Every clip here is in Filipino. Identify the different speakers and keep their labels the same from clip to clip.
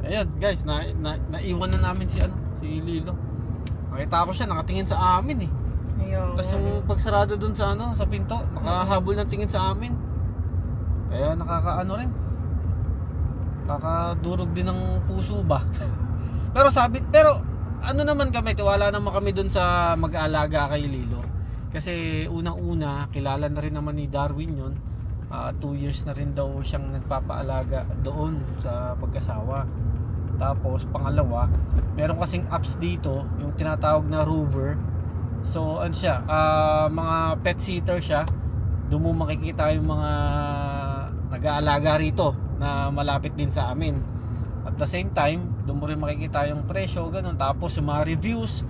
Speaker 1: Ayun guys, naiwan na namin si Lilo. Nakita ko siya nakatingin sa amin eh.
Speaker 2: Ayun.
Speaker 1: Tapos yung pagsarado dun sa sa pinto, nakahabol ng tingin sa amin. Kaya nakakaano rin. Nakakadurog din ng puso ba. pero ano naman kami, tiwala naman kami dun sa mag-aalaga kay Lilo. Kasi unang-una, kilala na rin naman ni Darwin yun. 2 years na rin daw siyang nagpapaalaga doon sa pag-asawa. Tapos pangalawa, meron kasing apps dito, yung tinatawag na Rover. So ano siya, mga pet sitter siya. Doon mo makikita yung mga nag-aalaga rito na malapit din sa amin. At the same time, doon mo rin makikita yung presyo, ganun. Tapos yung mga reviews,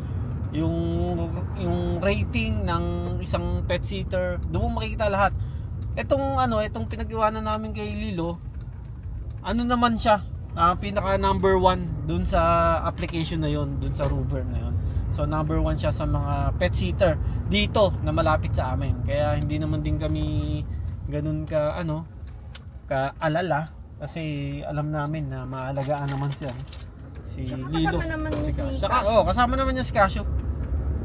Speaker 1: yung rating ng isang pet sitter, doon mo makikita lahat. Itong pinag-iwanan namin kay Lilo, ano naman siya, pinaka number 1 dun sa application na yon, dun sa Rover na yon. So number 1 siya sa mga pet sitter dito na malapit sa amin. Kaya hindi naman din kami ganun ka alala, kasi alam namin na maalagaan naman siya si
Speaker 2: Tsaka
Speaker 1: Lilo.
Speaker 2: kasama naman si
Speaker 1: Saka,
Speaker 2: Casio.
Speaker 1: kasama naman niya si Casio.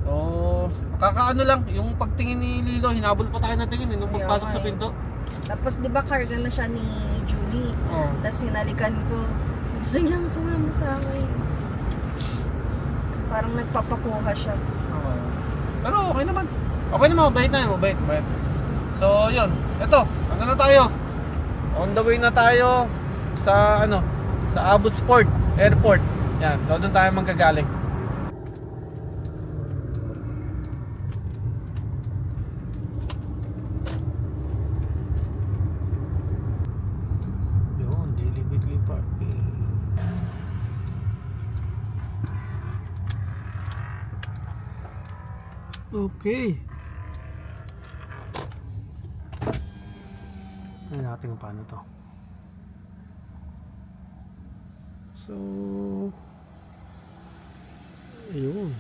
Speaker 1: So kakaano lang, yung pagtingin ni Lilo, hinabol pa tayo ng tingin nung pagpasok sa pinto.
Speaker 2: Tapos di ba karga na siya ni Julie.
Speaker 1: Oh.
Speaker 2: Tapos hinalikan ko. Gusto niyang sumama sa akin. Parang nagpapakuha siya.
Speaker 1: Okay. Pero okay naman. Okay naman, mabait na yun, mabait. So yun, eto, ano na tayo? On the way na tayo sa sa Abbotsford Airport. Yan, so doon tayo manggagaling. Yun, daily weekly parking. Okay. Ano natin kung paano to. So, ayun.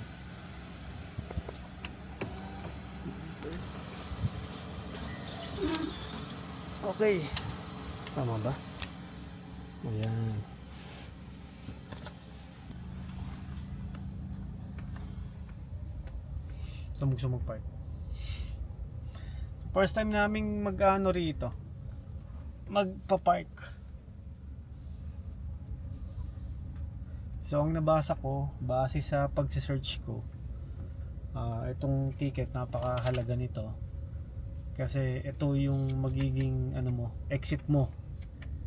Speaker 1: Okay. Tama ba? Ayan. Saan gusto mag-park? First time naming mag-ano rito, magpa-park. So ang nabasa ko, base sa pagse-search ko, itong ticket napakahalaga nito. Kasi ito yung magiging exit mo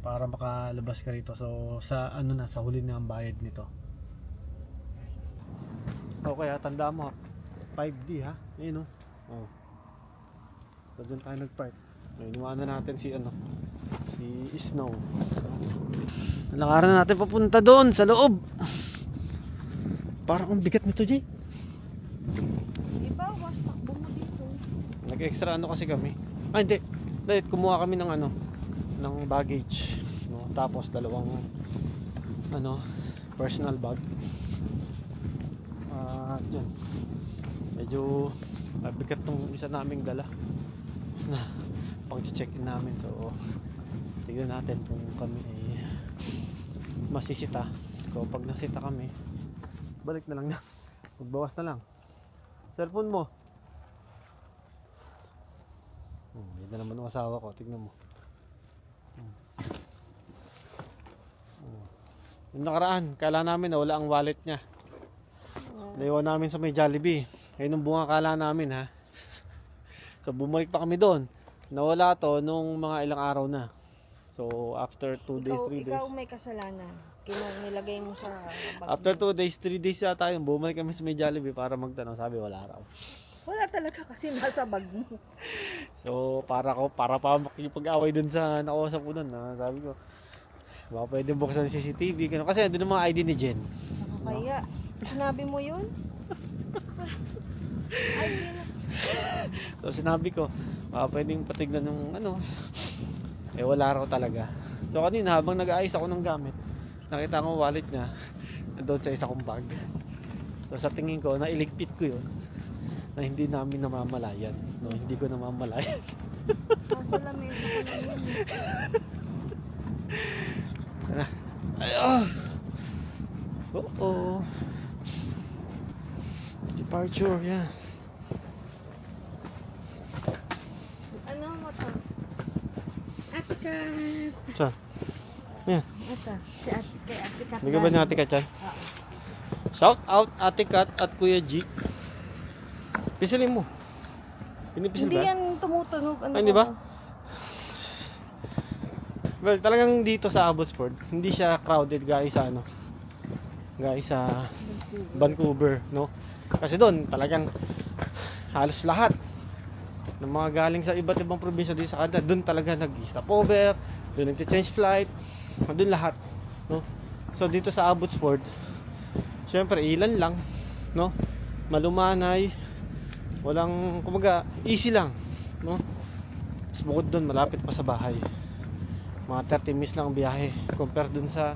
Speaker 1: para makalabas ka rito. So sa sa huli na ang bayad nito. Okay, tandaan mo 5D ha. Ayun oh. So doon tayo nag-park. Iniwanan natin si Snow. Nalakaran na natin papunta doon sa loob. Parang ang bigat nito, Jay.
Speaker 2: Iba, was takbo mo dito.
Speaker 1: Nag-extra kasi kami. Hindi. Dahil kumuha kami ng ng baggage, no? Tapos dalawang personal bag. Yun. Medyo mabigat tong isa naming dala na pang-check-in namin. So tignan natin kung kami ay masisita. So pag nasita kami, balik na lang na. Magbawas na lang. Cellphone mo. Yan na naman ang asawa ko. Tignan mo. Yung nakaraan, kala namin na wala ang wallet niya. Naiwan namin sa may Jollibee. Ayun ang bunga kala namin ha. So bumalik pa kami doon. Nawala to nung mga ilang araw na. So after 2 days, 3 days.
Speaker 2: Ikaw may kasalanan. Nilagay mo sa bag.
Speaker 1: After 2 days, 3 days yata yung bumalik kami sa may Jollibee para magtanong. Sabi wala raw.
Speaker 2: Wala talaga kasi nasa bag mo.
Speaker 1: So para pa makipag-away dun sa nakausap ko dun. Sabi ko, baka pwede buksan ng CCTV. Kasi andun yung mga ID ni Jen.
Speaker 2: Kaya, sinabi mo yun? Ay, di na.
Speaker 1: So sinabi ko, baka pwedeng patignan ng wala raw talaga. So kanina habang nag-aayos ako ng gamit, nakita ko wallet niya doon sa isa kong bag. So sa tingin ko, nailigpit ko yun na hindi namin namamalayan. No, hindi ko namamalayan.
Speaker 2: Nasa lamesa ko na yun.
Speaker 1: Sana. Ay, Oo. Departure, yeah.
Speaker 2: Ano mo to? Ate Kat.
Speaker 1: Saan? Yan.
Speaker 2: Ito. Si Ate kay Ate Kat.
Speaker 1: Hindi ka ba ni Ate Kat yan? Shout out Ate Kat at Kuya G. Pisilin mo. Pinipisil
Speaker 2: Hindi
Speaker 1: ba?
Speaker 2: yan tumutunog. Ano
Speaker 1: Ay, hindi ba? Well, talagang dito sa Abbotsford, hindi siya crowded guys sa ano. Guys sa Vancouver, no? Kasi doon talagang halos lahat ng mga galing sa iba't ibang probinsya dito sa Canada, doon talaga nag-stop over, doon nag-change flight, doon lahat, no? So dito sa Abbotsford, syempre ilan lang, no? Malumanay, walang, kumaga, easy lang, no? Tapos bukod doon, malapit pa sa bahay. Mga 30 minutes lang ang biyahe compare dun sa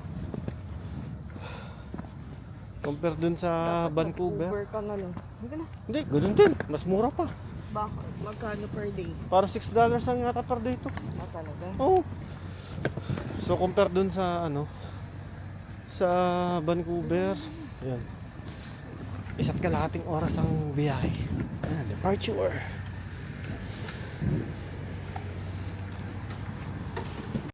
Speaker 1: Vancouver.
Speaker 2: ka na lang. Hindi na.
Speaker 1: Hindi, ganun din. Mas mura pa.
Speaker 2: Bakit? Magkano per day?
Speaker 1: Parang $6 lang yata per day to.
Speaker 2: Ah, talaga?
Speaker 1: Oo. So compare dun sa ano, sa Vancouver, ayan, 1.5 oras ang biyahe. Ayan, departure.